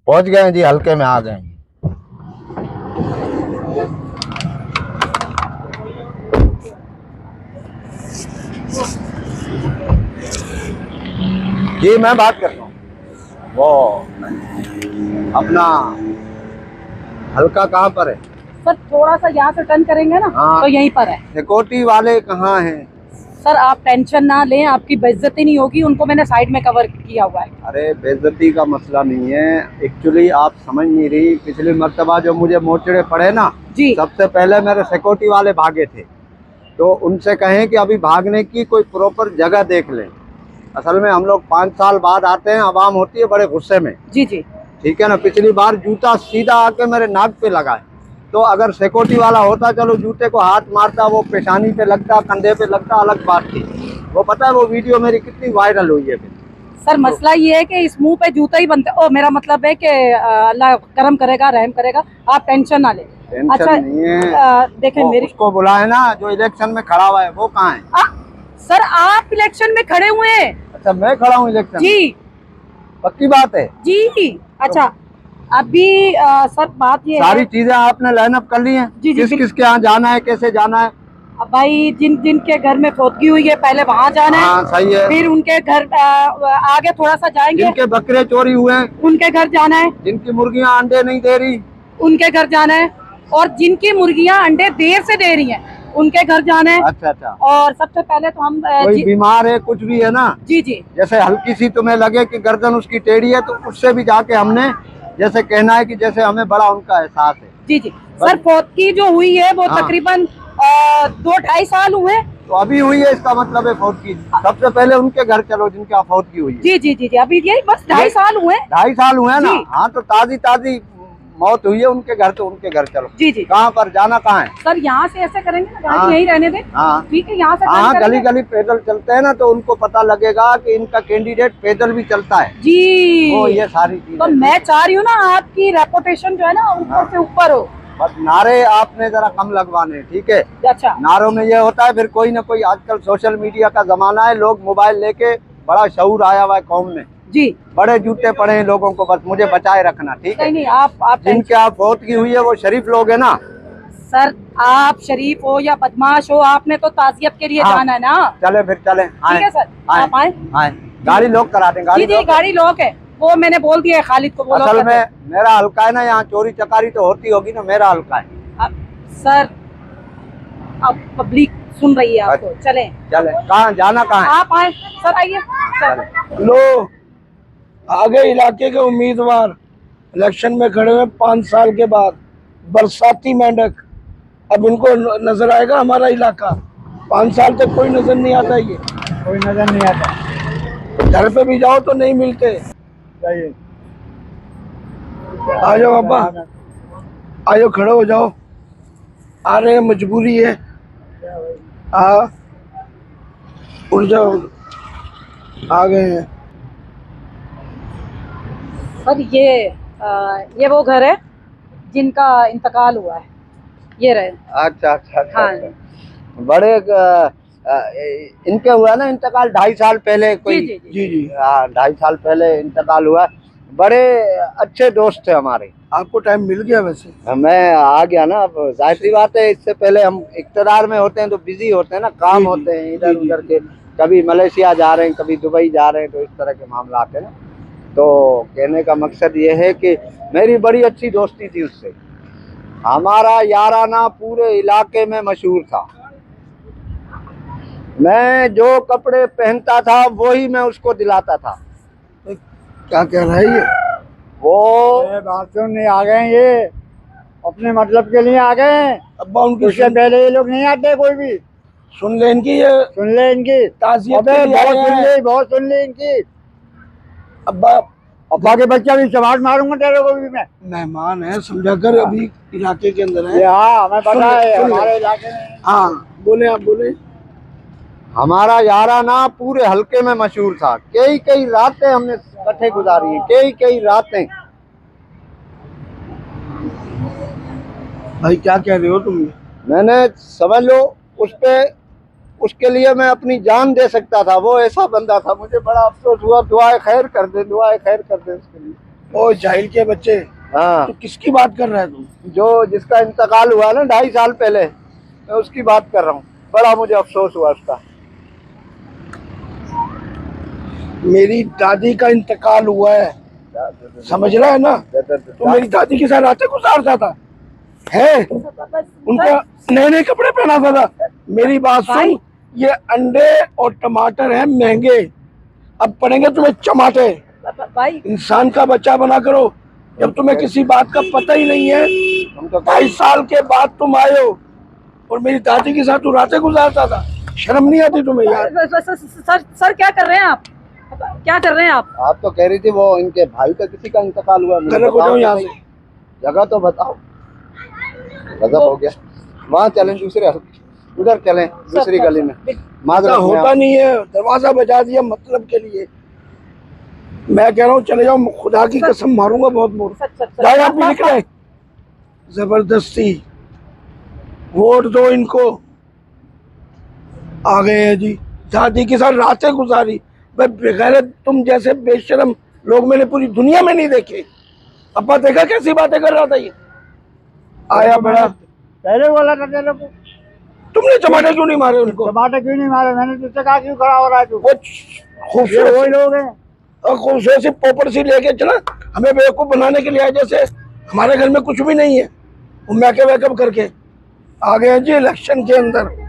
पहुंच गए हैं जी, हल्के में आ गए हैं। जी मैं बात कर रहा हूँ, वो अपना हल्का कहाँ पर है? सर थोड़ा सा यहाँ से टर्न करेंगे ना, हाँ। तो यहीं पर है। सिक्योरिटी वाले कहाँ हैं? सर आप टेंशन ना लें, आपकी बेइज्जती नहीं होगी, उनको मैंने साइड में कवर किया हुआ है। अरे बेइज्जती का मसला नहीं है, एक्चुअली आप समझ नहीं रही। पिछली मर्तबा जो मुझे मोचड़े पड़े ना जी। सबसे पहले मेरे सिक्योरिटी वाले भागे थे, तो उनसे कहें कि अभी भागने की कोई प्रॉपर जगह देख लें। असल में हम लोग 5 साल बाद आते हैं, आवाम होती है बड़े गुस्से में। जी जी ठीक है ना, पिछली बार जूता सीधा आके मेरे नाक पे लगा है, तो अगर सिक्योरिटी वाला होता चलो जूते को हाथ मारता, वो पेशानी पे लगता, कंधे पे लगता, अलग बात थी। वो पता है वो वीडियो मेरी कितनी वायरल हुई है फिर। सर मसला ये है कि इस मुंह पे जूता ही बनते। ओ मेरा मतलब है कि अल्लाह करम करेगा, रहम करेगा, आप टेंशन ना ले। टेंशन अच्छा नहीं है। देखें मेरी, उसको बुलाए ना जो इलेक्शन में खड़ा हुआ है, वो कहाँ है? सर आप इलेक्शन में खड़े हुए हैं? अच्छा मैं खड़ा हूँ इलेक्शन? जी पक्की बात है जी। अच्छा अभी सर बात ये सारी है, चीजें आपने लाइनअप कर ली हैं? जी, किस किसके यहाँ जाना है, कैसे जाना है? अब भाई जिन जिन के घर में फौतगी हुई है पहले वहाँ जाना है। हाँ सही है। फिर उनके घर आगे थोड़ा सा जाएंगे, जिनके बकरे चोरी हुए हैं उनके घर जाना है। जिनकी मुर्गियां अंडे नहीं दे रही उनके घर जाना है। और जिनकी मुर्गियां अंडे देर से दे रही हैं उनके घर जाना है। अच्छा अच्छा। और सबसे पहले तो हम कोई बीमार है, कुछ भी है ना, जी जी जैसे हल्की सी तुम्हें लगे कि गर्दन उसकी टेढ़ी है, तो उससे भी जाके हमने जैसे कहना है कि जैसे हमें बड़ा उनका एहसास है। जी जी। सर फौतगी जो हुई है वो हाँ। तकरीबन 2-2.5 साल हुए। तो अभी हुई है, इसका मतलब है फौतगी। सबसे पहले उनके घर चलो जिनके यहाँ फौतगी हुई है। जी जी जी जी। अभी ये बस 2.5 साल हुए। 2.5 साल हुए हैं ना? जी। हाँ तो ताजी ताजी मौत हुई है उनके घर, तो उनके घर चलो। जी जी। कहाँ पर जाना, कहाँ है? सर यहाँ से ऐसे करेंगे ना, हाँ। गाड़ी यहीं रहने दें। हाँ ठीक है, यहाँ से हाँ, टर्न गली करेंगे। गली पैदल चलते हैं ना, तो उनको पता लगेगा कि इनका कैंडिडेट पैदल भी चलता है। जी वो ये सारी चीजें तो मैं चाह रही हूँ ना आपकी रेपुटेशन जो है ना ऊपर से ऊपर हो। बस नारे आपने जरा कम लगवाने, ठीक है? अच्छा नारों में ये होता है फिर कोई ना कोई, आजकल सोशल मीडिया का जमाना है, लोग मोबाइल लेके, बड़ा शऊर आया हुआ है कौम में, जी। बड़े जूते पड़े हैं लोगों को, बस मुझे बचाए रखना, ठीक है? नहीं नहीं, आप जिनके आप फौतगी हुई है वो शरीफ लोग है ना। सर आप शरीफ हो या बदमाश हो, आपने तो ताजियत के लिए हाँ। जाना है ना। चले फिर चले। ठीक है सर, आप आए। आए गाड़ी लॉक करा दें। जी जी गाड़ी लॉक है, वो मैंने बोल दिया है, खालिद को बोलो। असल में मेरा हल्का है ना, यहाँ चोरी चकारी तो होती होगी ना, मेरा हल्का है। अब सर अब पब्लिक सुन रही है आपको, चले चले। कहाँ जाना, कहाँ है? आप आए सर, आइए सर। लो आगे इलाके के उम्मीदवार इलेक्शन में खड़े हुए 5 साल के बाद, बरसाती मेंढक। अब इनको नजर आएगा हमारा इलाका? 5 साल तक कोई नजर नहीं आता, ये कोई नजर नहीं आता। घर पे भी जाओ तो नहीं मिलते। आ जाओ अब्बा, आ जाओ, खड़े हो जाओ। आ रहे हैं, मजबूरी है। उठ जाओ, आ गए हैं। सर ये वो घर है जिनका इंतकाल हुआ है, ये रहे। अच्छा अच्छा अच्छा, हाँ। अच्छा। बड़े इनके हुआ ना इंतकाल 2.5 साल पहले, कोई जी, जी, जी जी। 2.5 साल पहले इंतकाल हुआ। बड़े अच्छे दोस्त थे हमारे। आपको टाइम मिल गया वैसे? मैं आ गया ना, अब जाहिर सी बात है, इससे पहले हम इक़्तिदार में होते हैं तो बिजी होते हैं ना, काम जी, होते हैं इधर जी, उधर के, कभी मलेशिया जा रहे हैं, कभी दुबई जा रहे हैं, तो इस तरह के मामला आते हैं ना। तो कहने का मकसद ये है कि मेरी बड़ी अच्छी दोस्ती थी उससे, हमारा याराना पूरे इलाके में मशहूर था। मैं जो कपड़े पहनता था वही मैं उसको दिलाता था। क्या कह रहा है ये? वो बात सुनने आ गए, ये अपने मतलब के लिए आ गए। अब्बा उनकी उससे पहले ये लोग नहीं आते कोई भी। सुन ले इनकी, ये सुन ले इनकी ताज़ियत अबे के लिए बहुत आए सुन हैं। ले, बहुत सुन ले इनकी। अब्बा अब्बा के बच्चा भी चमाट मारूंगा तेरे को भी मैं। मेहमान है, समझा कर, अभी इलाके के अंदर है। हाँ हमें पता है, सुन ले। हमारे इलाके में। हाँ बोले, आप बोले। हमारा याराना पूरे हल्के में मशहूर था। कई कई रातें हमने इकट्ठे गुजारी हैं, कई कई रातें। भाई क्या कह रहे हो तुम? मैंने समझ लो उस पे, उसके लिए मैं अपनी जान दे सकता था, वो ऐसा बंदा था। मुझे बड़ा अफसोस हुआ, दुआएं खैर कर दे, दुआएं खैर कर दे उसके लिए। ओ जाहिल के बच्चे, हाँ, तो किसकी बात कर रहा है तू? जो जिसका इंतकाल हुआ ना 2.5 साल पहले, मैं उसकी बात कर रहा हूँ। बड़ा मुझे अफसोस हुआ उसका। मेरी दादी का इंतकाल हुआ है, समझ रहा है ना? तो मेरी दादी के साथ रातें गुजारता था, है उनको नए नए कपड़े पहनाता था। मेरी बात सुन, ये अंडे और टमाटर हैं महंगे, अब पड़ेंगे तुम्हें चमाटे। भाई इंसान का बच्चा बना करो, जब तुम्हें किसी बात का पता ही नहीं है। हम तो 22 साल के बाद तुम आए हो और मेरी दादी के साथ तू रातें गुजारता था। शर्म नहीं आती तुम्हें यार? सर क्या कर रहे हैं आप? क्या कर रहे हैं आप तो कह रही थी वो इनके भाई का किसी का इंतकाल हुआ। मुझे गलत हो बताओ जाओ तो यहाँ सही। से। जगह तो बताओ। गजब हो गया। वहाँ चलें, दूसरे उधर चलें, दूसरी गली में। ऐसा माजरत में होता नहीं है, दरवाजा बजा दिया मतलब के लिए। मैं कह रहा हूँ चले जाओ, खुदा की कसम मारूंगा बहुत मोर। जाओ आप भी निकले, जबरदस्ती वोट दो इनको। आ गए हैं जी, दादी के साथ रातें गुजारी। बगैर तुम जैसे बेशरम लोग मैंने पूरी दुनिया में नहीं देखे। अपा देखा कैसी बातें कर रहा था ये? आया बड़ा, पहले बोला था तेरे को। तुमने टमाटर क्यों नहीं मारे उनको? टमाटर क्यों नहीं मारे? मैंने तुझसे कहा क्यों खड़ा हो रहा है तू? वो खूबसूरत वही लोग हैं। और खूबसूरत सी पोपट सी लेके चला, हमें बेवकूफ बनाने के लिए आए, जैसे हमारे घर में कुछ भी नहीं है। वो मैकअप वैकअप करके आ गए जी इलेक्शन के अंदर।